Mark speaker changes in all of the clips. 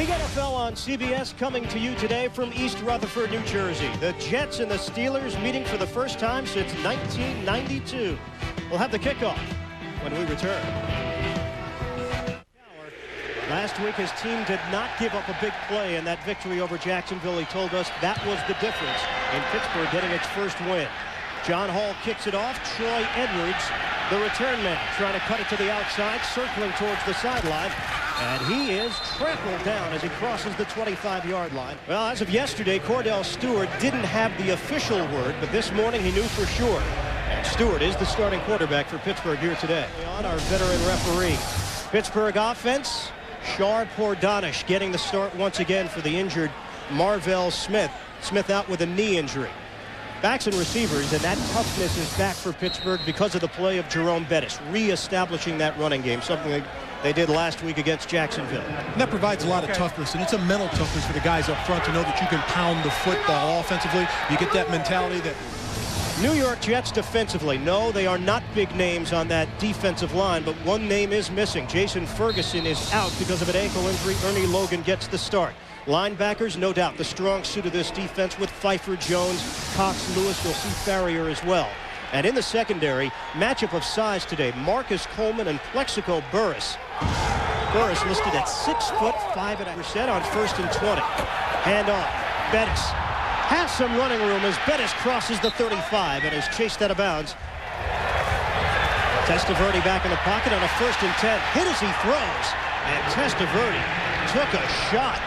Speaker 1: Big NFL on CBS coming to you today from East Rutherford, New Jersey. The Jets and the Steelers meeting for the first time since 1992. We'll have the kickoff when we return. Last week, his team did not give up a big play in that victory over Jacksonville. He told us that was the difference in Pittsburgh getting its first win. John Hall kicks it off. Troy Edwards, the return man, trying to cut it to the outside, circling towards the sideline. And he is trampled down as he crosses the 25-yard line. Well, as of yesterday, Kordell Stewart didn't have the official word, but this morning he knew for sure. And Stewart is the starting quarterback for Pittsburgh here today. On our veteran referee. Pittsburgh offense, Shar Pordanish getting the start once again for the injured Marvell Smith. Smith out with a knee injury. Backs and receivers, and that toughness is back for Pittsburgh because of the play of Jerome Bettis, reestablishing that running game, something they did last week against Jacksonville.
Speaker 2: And that provides a lot of toughness, and it's a mental toughness for the guys up front to know that you can pound the football offensively. You get that mentality that...
Speaker 1: New York Jets defensively, no, they are not big names on that defensive line, but one name is missing. Jason Ferguson is out because of an ankle injury. Ernie Logan gets the start. Linebackers, no doubt, the strong suit of this defense with Pfeiffer, Jones, Cox, Lewis. We'll see Farrier as well. And in the secondary, matchup of size today, Marcus Coleman and Plexico Burris. Burris listed at 6'5" on 1st and 20. Hand off. Bettis has some running room as Bettis crosses the 35 and is chased out of bounds. Testaverde back in the pocket on a 1st and 10. Hit as he throws. And Testaverde took a shot.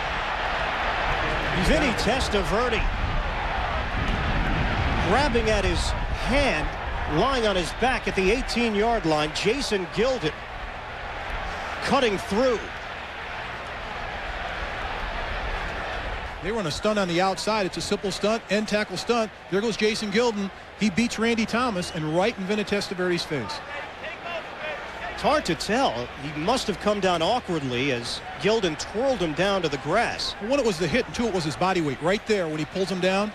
Speaker 1: Vinny Testaverde grabbing at his hand, lying on his back at the 18-yard line. Jason Gildon cutting through.
Speaker 2: They run a stunt on the outside. It's a simple stunt, end tackle stunt. There goes Jason Gildon. He beats Randy Thomas and right in Vinny Testaverde's face.
Speaker 1: It's hard to tell. He must have come down awkwardly as Gildon twirled him down to the grass.
Speaker 2: One, it was the hit, and two, it was his body weight. Right there, when he pulls him down,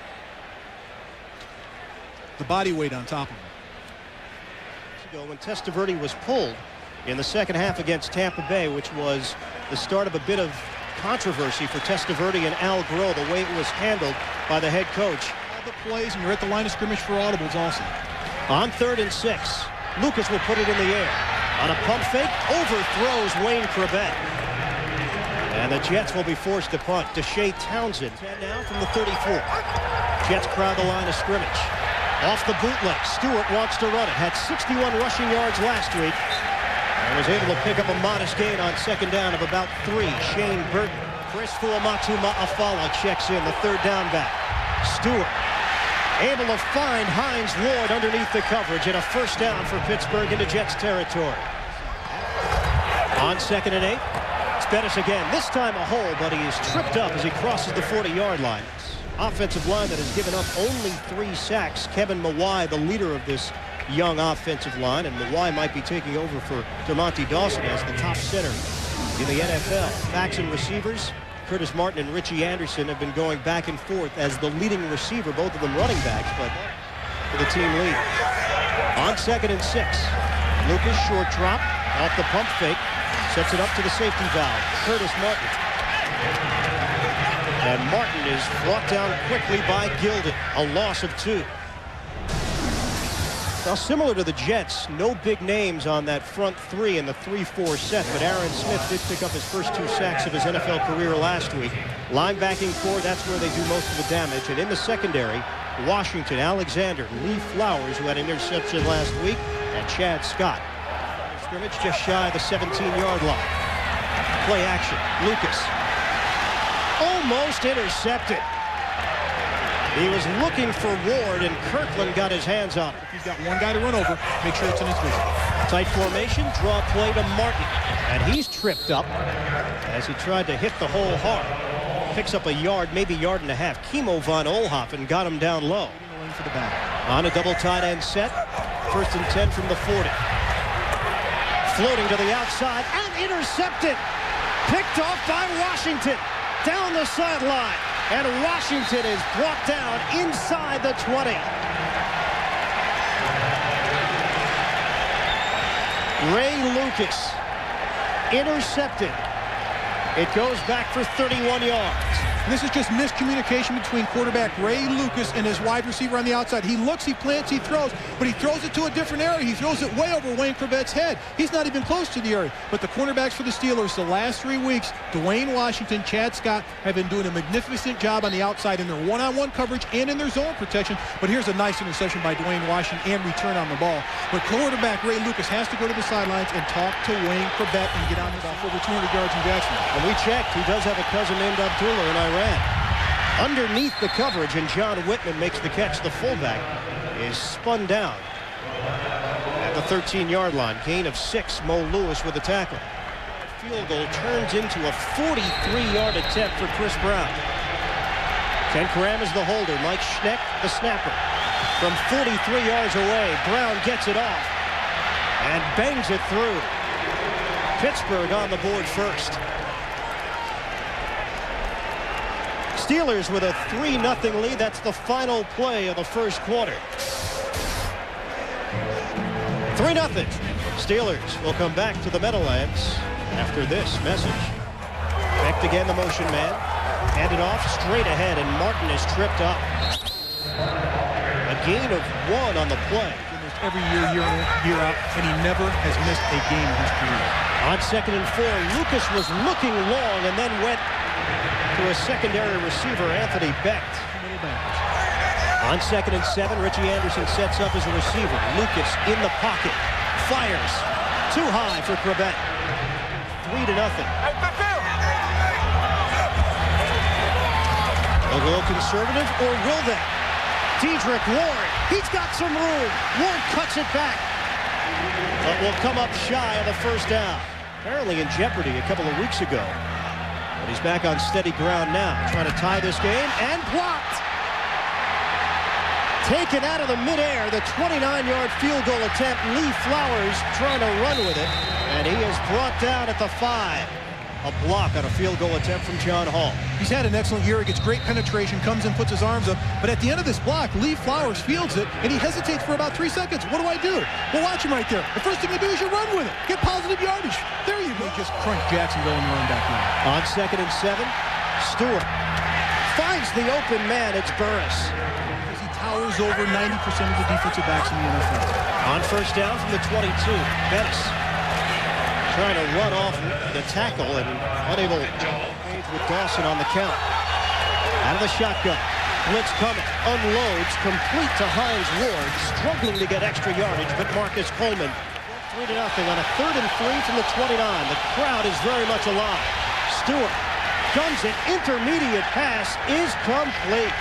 Speaker 2: the body weight on top of him.
Speaker 1: When Testaverde was pulled in the second half against Tampa Bay, which was the start of a bit of controversy for Testaverde and Al Groh, the way it was handled by the head coach.
Speaker 2: All the plays, and you're at the line of scrimmage for audibles also.
Speaker 1: On 3rd and 6, Lucas will put it in the air. On a pump fake, overthrows Wayne Corbett. And the Jets will be forced to punt. Deshae Townsend. And now from the 34. Jets crowd the line of scrimmage. Off the bootleg, Stewart wants to run it. Had 61 rushing yards last week. And was able to pick up a modest gain on 2nd down of about 3. Shane Burton. Chris Fuamatu-Ma'afala checks in, the 3rd down back. Stewart able to find Hines Ward underneath the coverage, and a 1st down for Pittsburgh into Jets territory. On 2nd and 8, it's Bettis again. This time a hole, but he is tripped up as he crosses the 40-yard line. Offensive line that has given up only 3 sacks. Kevin Mawai, the leader of this young offensive line, and Mawai might be taking over for Dermontti Dawson as the top center in the NFL. Backs and receivers, Curtis Martin and Richie Anderson have been going back and forth as the leading receiver, both of them running backs, but for the team lead. On 2nd and 6, Lucas short drop off the pump fake, sets it up to the safety valve. Curtis Martin. And Martin is brought down quickly by Gildon, a loss of 2. Now, similar to the Jets, no big names on that front 3 in the 3-4 set, but Aaron Smith did pick up his first 2 sacks of his NFL career last week. Linebacking core, that's where they do most of the damage. And in the secondary, Washington, Alexander, Lee Flowers, who had an interception last week, and Chad Scott. Scrimmage just shy of the 17-yard line. Play action, Lucas. Almost intercepted. He was looking for Ward, and Kirkland got his hands on it.
Speaker 2: If he's got one guy to run over, make sure it's in his vision.
Speaker 1: Tight formation, draw play to Martin. And he's tripped up as he tried to hit the hole hard. Picks up a yard, maybe yard and a half. Kimo von Oelhoffen got him down low.
Speaker 2: For the back.
Speaker 1: On a double tight end set. 1st and 10 from the 40. Floating to the outside and intercepted. Picked off by Washington. Down the sideline. And Washington is brought down inside the 20. Ray Lucas intercepted It goes back for 31 yards.
Speaker 2: This is just miscommunication between quarterback Ray Lucas and his wide receiver on the outside. He looks, he plants, he throws, but he throws it to a different area. He throws it way over Wayne Corbett's head. He's not even close to the area. But the cornerbacks for the Steelers the last 3 weeks, Dewayne Washington, Chad Scott, have been doing a magnificent job on the outside in their one-on-one coverage and in their zone protection. But here's a nice interception by Dewayne Washington and return on the ball. But quarterback Ray Lucas has to go to the sidelines and talk to Wayne Corbett and get on the ball for over 200 yards in Jacksonville.
Speaker 1: And we checked. He does have a cousin named Abdullah in Iran. Underneath the coverage, and John Whitman makes the catch. The fullback is spun down at the 13-yard line. Gain of 6. Mo Lewis with the tackle. Field goal turns into a 43-yard attempt for Chris Brown. Ken Cram is the holder. Mike Schneck, the snapper. From 43 yards away, Brown gets it off and bangs it through. Pittsburgh on the board first. Steelers with a 3-0 lead. That's the final play of the first quarter. 3-0. Steelers will come back to the Meadowlands after this message. Becht again, the motion man. Handed off straight ahead, and Martin is tripped up. A gain of 1 on the play.
Speaker 2: Every year out, and he never has missed a game in his career.
Speaker 1: On 2nd and 4, Lucas was looking long and then went to a secondary receiver, Anthony Becht. On 2nd and 7, Richie Anderson sets up as a receiver. Lucas in the pocket, fires too high for Corbett. 3-0. They'll go conservative, or will they? Dedrick Ward, he's got some room. Ward cuts it back, but will come up shy of the first down. Apparently in jeopardy a couple of weeks ago. But he's back on steady ground now, trying to tie this game, and blocked. Taken out of the midair, the 29-yard field goal attempt. Lee Flowers trying to run with it, and he is brought down at the 5. A block on a field goal attempt from John Hall.
Speaker 2: He's had an excellent year. He gets great penetration, comes in, puts his arms up. But at the end of this block, Lee Flowers fields it, and he hesitates for about 3 seconds. What do I do? Well, watch him right there. The first thing you do is you run with it. Get positive yardage. There you go. Just crunch Jacksonville and run back now.
Speaker 1: On 2nd and 7, Stewart finds the open man. It's Burris.
Speaker 2: He towers over 90% of the defensive backs in the NFL.
Speaker 1: On 1st down from the 22, Bettis trying to run off the tackle and unable with Dawson on the count. Out of the shotgun. Blitz coming. Unloads. Complete to Hines Ward. Struggling to get extra yardage, but Marcus Coleman. 3-0 on a 3rd and 3 from the 29. The crowd is very much alive. Stewart guns it. Intermediate pass is complete.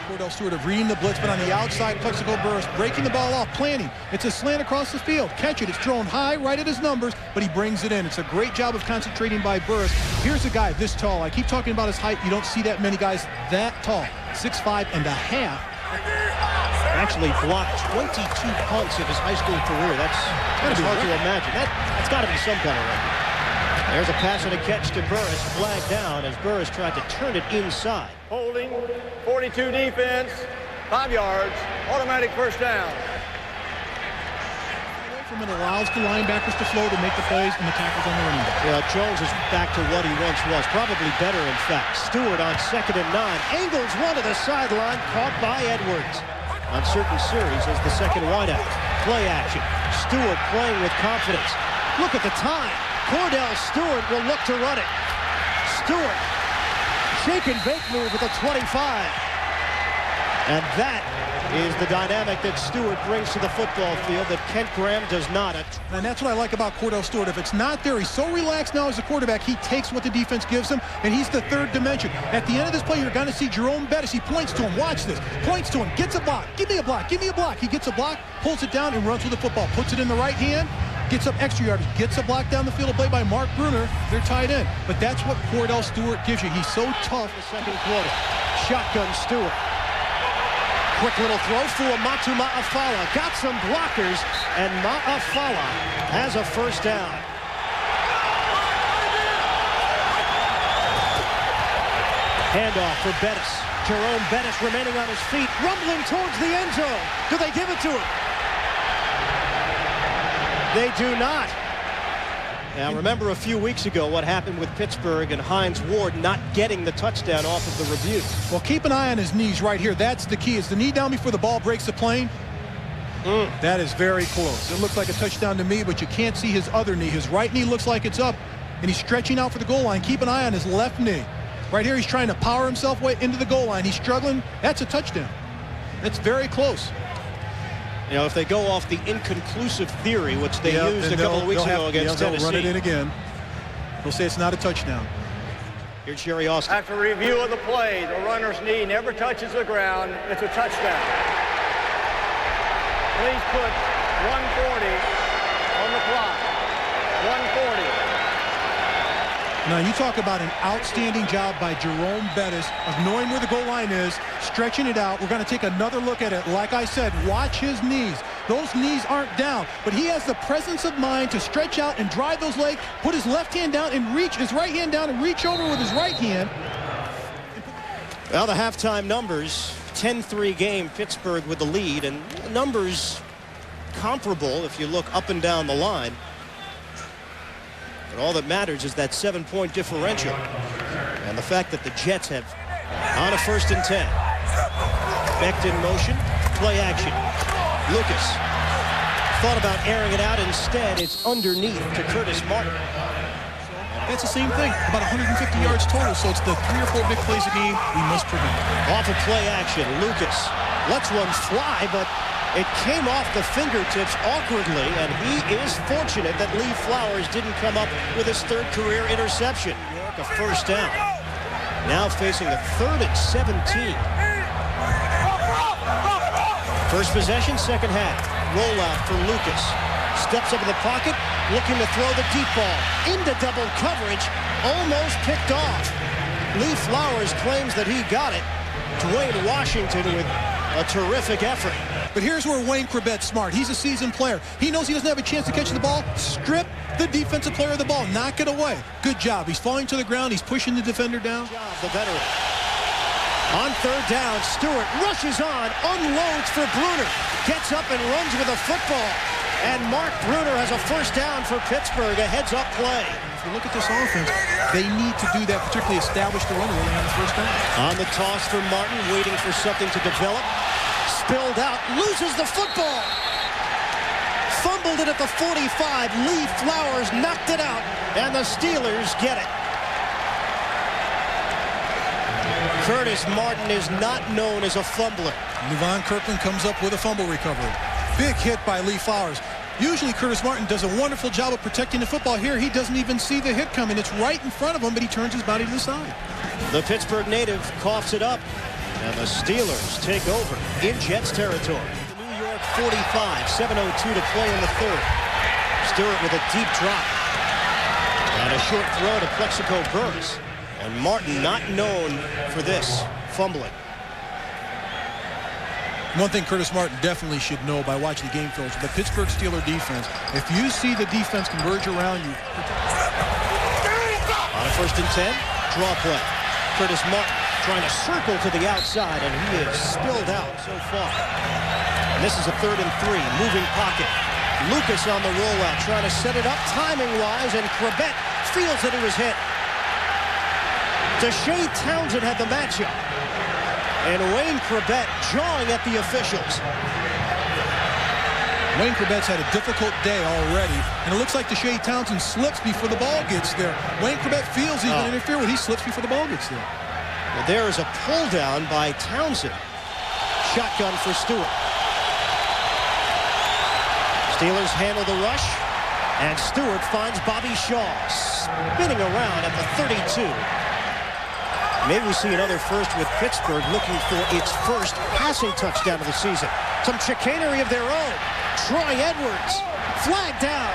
Speaker 2: Kordell Stewart of reading the blitz, but on the outside, Plexico Burris breaking the ball off, planting. It's a slant across the field. Catch it. It's thrown high, right at his numbers, but he brings it in. It's a great job of concentrating by Burris. Here's a guy this tall. I keep talking about his height. You don't see that many guys that tall. 6'5" and a half.
Speaker 1: Actually blocked 22 punts in his high school career. That's hard to imagine. That's got to be some kind of record. There's a pass and a catch to Burris. Flagged down as Burris tried to turn it inside.
Speaker 3: Holding, 42 defense, 5 yards, automatic first down.
Speaker 2: From it allows the linebackers to flow to make the plays and the tackles on the running back.
Speaker 1: Yeah, Jones is back to what he once was. Probably better, in fact. Stewart on 2nd and 9. Angles one to the sideline, caught by Edwards. On certain series as the second wideout. Play action. Stewart playing with confidence. Look at the time. Kordell Stewart will look to run it. Stewart, shake and bake move at the 25. And that is the dynamic that Stewart brings to the football field that Kent Graham does not.
Speaker 2: And that's what I like about Kordell Stewart. If it's not there, he's so relaxed now as a quarterback. He takes what the defense gives him, and he's the 3rd dimension. At the end of this play, you're going to see Jerome Bettis. He points to him. Watch this. Points to him. Gets a block. Give me a block. Give me a block. He gets a block, pulls it down, and runs with the football. Puts it in the right hand. Gets up extra yardage, gets a block down the field, a play by Mark Bruner. They're tied in. But that's what Kordell Stewart gives you. He's so tough.
Speaker 1: The second quarter. Shotgun Stewart. Quick little throw. Fuamatu-Ma'afala. Got some blockers, and Ma'afala has a first down. Handoff for Bettis. Jerome Bettis remaining on his feet, rumbling towards the end zone. Do they give it to him? They do not. Now, remember a few weeks ago what happened with Pittsburgh and Hines Ward not getting the touchdown off of the review.
Speaker 2: Well, keep an eye on his knees right here. That's the key. Is the knee down before the ball breaks the plane? That is very close. It looks like a touchdown to me, but you can't see his other knee. His right knee looks like it's up, and he's stretching out for the goal line. Keep an eye on his left knee. Right here, he's trying to power himself way into the goal line. He's struggling. That's a touchdown. That's very close.
Speaker 1: You know, if they go off the inconclusive theory, which they used a couple of weeks ago against Tennessee.
Speaker 2: They'll run it in again. They'll say it's not a touchdown.
Speaker 1: Here's Jerry Austin.
Speaker 3: After review of the play, the runner's knee never touches the ground. It's a touchdown. Please put 140 on the clock. 140.
Speaker 2: Now, you talk about an outstanding job by Jerome Bettis of knowing where the goal line is, stretching it out. We're going to take another look at it. Like I said, watch his knees. Those knees aren't down, but he has the presence of mind to stretch out and drive those legs, put his left hand down and reach his right hand down and reach over with his right hand.
Speaker 1: Well, the halftime numbers, 10-3 game, Pittsburgh with the lead, and numbers comparable if you look up and down the line. But all that matters is that 7-point differential and the fact that the Jets have on a 1st and 10. Becht in motion, play action. Lucas thought about airing it out. Instead, it's underneath to Curtis Martin.
Speaker 2: That's the same thing, about 150 yards total, so it's the 3 or 4 big plays a game we must prevent.
Speaker 1: Off of play action, Lucas lets one fly, but it came off the fingertips awkwardly, and he is fortunate that Lee Flowers didn't come up with his 3rd career interception. New York, a 1st down. Now facing a 3rd and 17. First possession, 2nd half. Rollout for Lucas. Steps up in the pocket, looking to throw the deep ball. Into double coverage, almost picked off. Lee Flowers claims that he got it. Dewayne Washington with a terrific effort.
Speaker 2: But here's where Wayne Corbet's smart. He's a seasoned player. He knows he doesn't have a chance to catch the ball. Strip the defensive player of the ball. Knock it away. Good job. He's falling to the ground. He's pushing the defender down.
Speaker 1: The veteran. On 3rd down, Stewart rushes on, unloads for Bruner. Gets up and runs with a football. And Mark Bruner has a 1st down for Pittsburgh, a heads-up play.
Speaker 2: If you look at this offense, they need to do that, particularly establish the run early on the 1st down.
Speaker 1: On the toss for Martin, waiting for something to develop. Spilled out, loses the football. Fumbled it at the 45. Lee Flowers knocked it out, and the Steelers get it. Curtis Martin is not known as a fumbler.
Speaker 2: Levon Kirkland comes up with a fumble recovery. Big hit by Lee Flowers. Usually Curtis Martin does a wonderful job of protecting the football. Here he doesn't even see the hit coming. It's right in front of him, but he turns his body to the side.
Speaker 1: The Pittsburgh native coughs it up, and the Steelers take over in Jets territory. The New York 45, 7:02 to play in the 3rd. Stewart with a deep drop. And a short throw to Plexico Burris. And Martin not known for this, fumbling.
Speaker 2: One thing Curtis Martin definitely should know by watching the game films, the Pittsburgh Steelers defense, if you see the defense converge around you.
Speaker 1: On a 1st and 10, draw play. Curtis Martin trying to circle to the outside, and he is spilled out so far. And this is a 3rd and 3, moving pocket. Lucas on the rollout, trying to set it up timing-wise, and Corbett feels that he was hit. Deshae Townsend had the matchup. And Wayne Corbett jawing at the officials.
Speaker 2: Wayne Corbett's had a difficult day already, and it looks like Deshae Townsend slips before the ball gets there. Wayne Corbett feels he's going to interfere when he slips before the ball gets there.
Speaker 1: Well, there is a pull down by Townsend. Shotgun for Stewart. Steelers handle the rush, and Stewart finds Bobby Shaw spinning around at the 32. Maybe we see another first with Pittsburgh looking for its 1st passing touchdown of the season. Some chicanery of their own. Troy Edwards, flag down.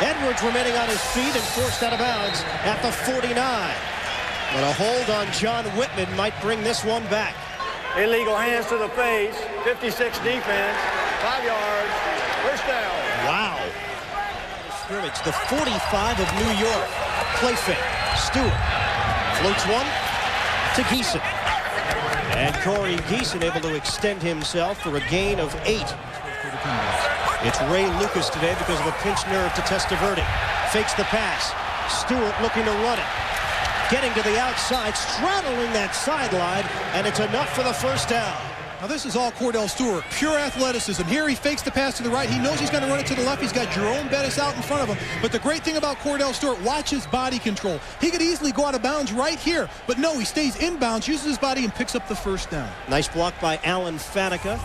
Speaker 1: Edwards remaining on his feet and forced out of bounds at the 49. But a hold on John Whitman might bring this one back.
Speaker 3: Illegal hands to the face. 56 defense. 5 yards. 1st down.
Speaker 1: Wow. Scrimmage, the 45 of New York. Play fake. Stewart floats one to Geeson. And Corey Geeson able to extend himself for a gain of 8. It's Ray Lucas today because of a pinch nerve to Testaverde. Fakes the pass. Stewart looking to run it. Getting to the outside, straddling that sideline, and it's enough for the first down.
Speaker 2: Now this is all Kordell Stewart, pure athleticism. Here he fakes the pass to the right. He knows he's going to run it to the left. He's got Jerome Bettis out in front of him. But the great thing about Kordell Stewart, watch his body control. He could easily go out of bounds right here. But no, he stays inbounds, uses his body, and picks up the first down.
Speaker 1: Nice block by Alan Faneca.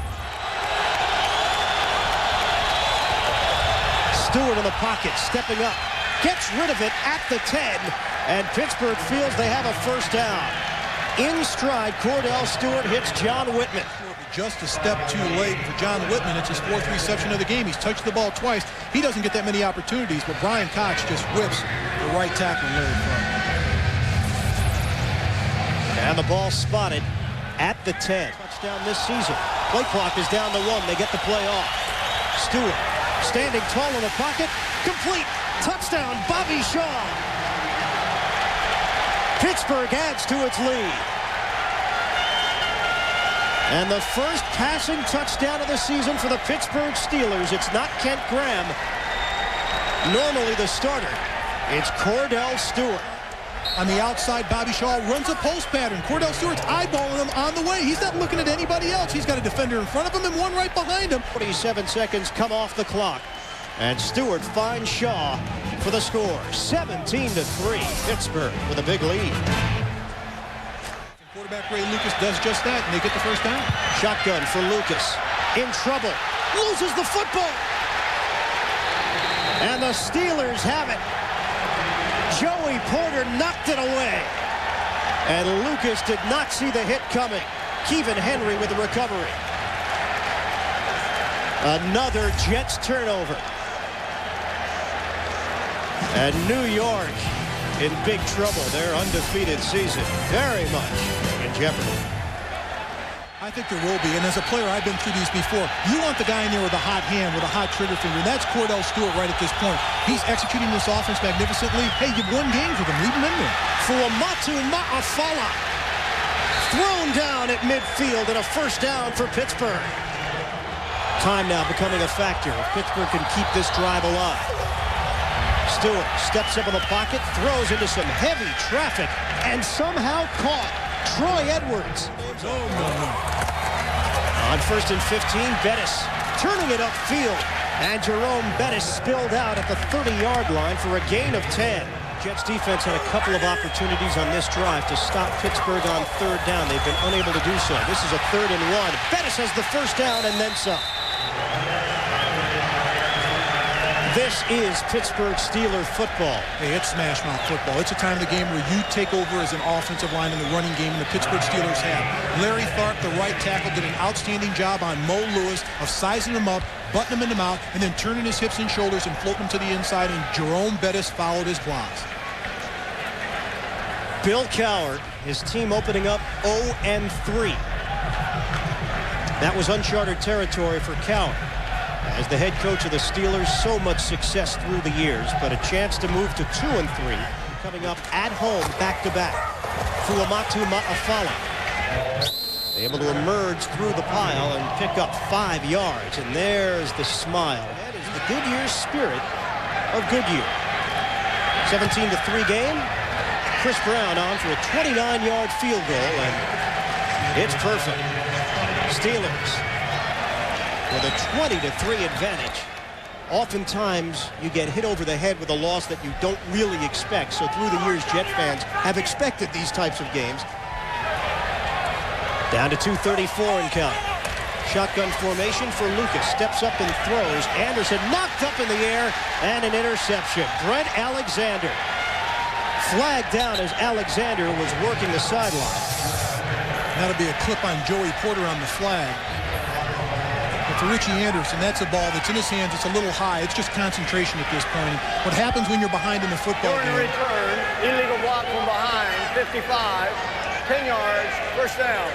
Speaker 1: Stewart in the pocket, stepping up. Gets rid of it at the 10. And Pittsburgh feels they have a first down. In stride, Kordell Stewart hits John Whitman.
Speaker 2: Just a step too late for John Whitman. It's his 4th reception of the game. He's touched the ball twice. He doesn't get that many opportunities, but Brian Cox just whips the right tackle Larry Clark.
Speaker 1: And the ball spotted at the 10. Touchdown this season. Play clock is down to 1. They get the play off. Stewart standing tall in the pocket. Complete. Touchdown, Bobby Shaw. Pittsburgh adds to its lead. And the first passing touchdown of the season for the Pittsburgh Steelers. It's not Kent Graham, normally the starter. It's Kordell Stewart.
Speaker 2: On the outside, Bobby Shaw runs a post pattern. Kordell Stewart's eyeballing him on the way. He's not looking at anybody else. He's got a defender in front of him and one right behind him.
Speaker 1: 47 seconds come off the clock. And Stewart finds Shaw for the score. 17-3. Pittsburgh with a big lead.
Speaker 2: Quarterback Ray Lucas does just that, and they get the first down.
Speaker 1: Shotgun for Lucas. In trouble. Loses the football. And the Steelers have it. Joey Porter knocked it away. And Lucas did not see the hit coming. Kevin Henry with the recovery. Another Jets turnover. And New York in big trouble. Their undefeated season very much in jeopardy.
Speaker 2: I think there will be, and as a player, I've been through these before. You want the guy in there with a hot hand, with a hot trigger finger, and that's Kordell Stewart right at this point. He's executing this offense magnificently. Hey, you've won games with him. Leave him in there.
Speaker 1: Fuamatu-Ma'afala thrown down at midfield and a first down for Pittsburgh. Time now becoming a factor. If Pittsburgh can keep this drive alive. Stewart steps up in the pocket, throws into some heavy traffic, and somehow caught Troy Edwards. On 1st and 15, Bettis turning it upfield, and Jerome Bettis spilled out at the 30-yard line for a gain of 10. Jets defense had a couple of opportunities on this drive to stop Pittsburgh on 3rd down. They've been unable to do so. This is a 3rd and 1. Bettis has the first down and then some. This is Pittsburgh Steelers football.
Speaker 2: Hey, it's smash mouth football. It's a time of the game where you take over as an offensive line in the running game, and the Pittsburgh Steelers have. Larry Tharp, the right tackle, did an outstanding job on Mo Lewis of sizing him up, butting him in the mouth, and then turning his hips and shoulders and floating him to the inside, and Jerome Bettis followed his blocks.
Speaker 1: Bill Cowher, his team opening up 0-3. That was uncharted territory for Cowher. As the head coach of the Steelers, so much success through the years, but a chance to move to 2-3, coming up at home back-to-back. Fuamatu-Ma'afala able to emerge through the pile and pick up 5 yards, and there's the smile. That is the Goodyear spirit of Goodyear. 17-3 game. Chris Brown on for a 29-yard field goal, and it's perfect. Steelers with a 20-3 advantage. Oftentimes, you get hit over the head with a loss that you don't really expect. So through the years, Jet fans have expected these types of games. Down to 2:34 and count. Shotgun formation for Lucas. Steps up and throws. Anderson knocked up in the air and an interception. Brent Alexander flagged down as Alexander was working the sideline.
Speaker 2: That'll be a clip on Joey Porter on the flag. For Richie Anderson, that's a ball that's in his hands. It's a little high. It's just concentration at this point. What happens when you're behind in the football game?
Speaker 3: Return, illegal block from behind, 55, 10 yards, first down.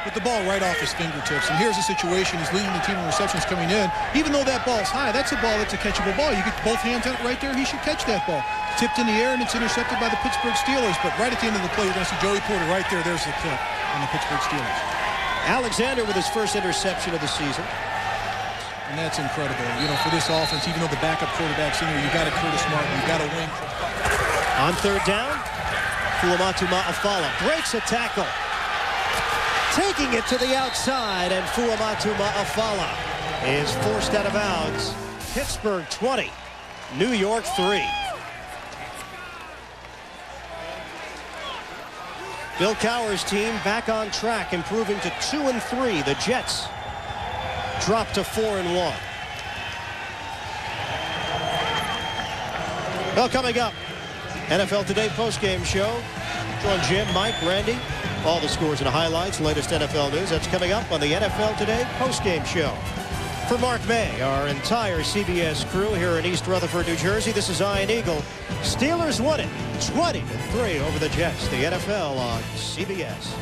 Speaker 2: With the ball right off his fingertips. And here's a situation. He's leading the team in receptions coming in. Even though that ball's high, that's a ball that's a catchable ball. You get both hands on it right there, he should catch that ball. Tipped in the air, and it's intercepted by the Pittsburgh Steelers. But right at the end of the play, you're going to see Joey Porter right there. There's the clip on the Pittsburgh Steelers.
Speaker 1: Alexander with his first interception of the season.
Speaker 2: And that's incredible. You know, for this offense, even though the backup quarterback's in here, you got a Curtis Martin, you got a wing.
Speaker 1: On third down, Fuamatu-Ma'afala breaks a tackle. Taking it to the outside, and Fuamatu-Ma'afala is forced out of bounds. Pittsburgh 20, New York 3. Bill Cowher's team back on track, improving to 2-3. The Jets drop to 4-1. Well, coming up, NFL Today postgame show. Join Jim, Mike, Randy. All the scores and highlights, latest NFL news. That's coming up on the NFL Today postgame show. For Mark May, our entire CBS crew here in East Rutherford, New Jersey, this is Ian Eagle. Steelers won it 20-3 over the Jets. The NFL on CBS.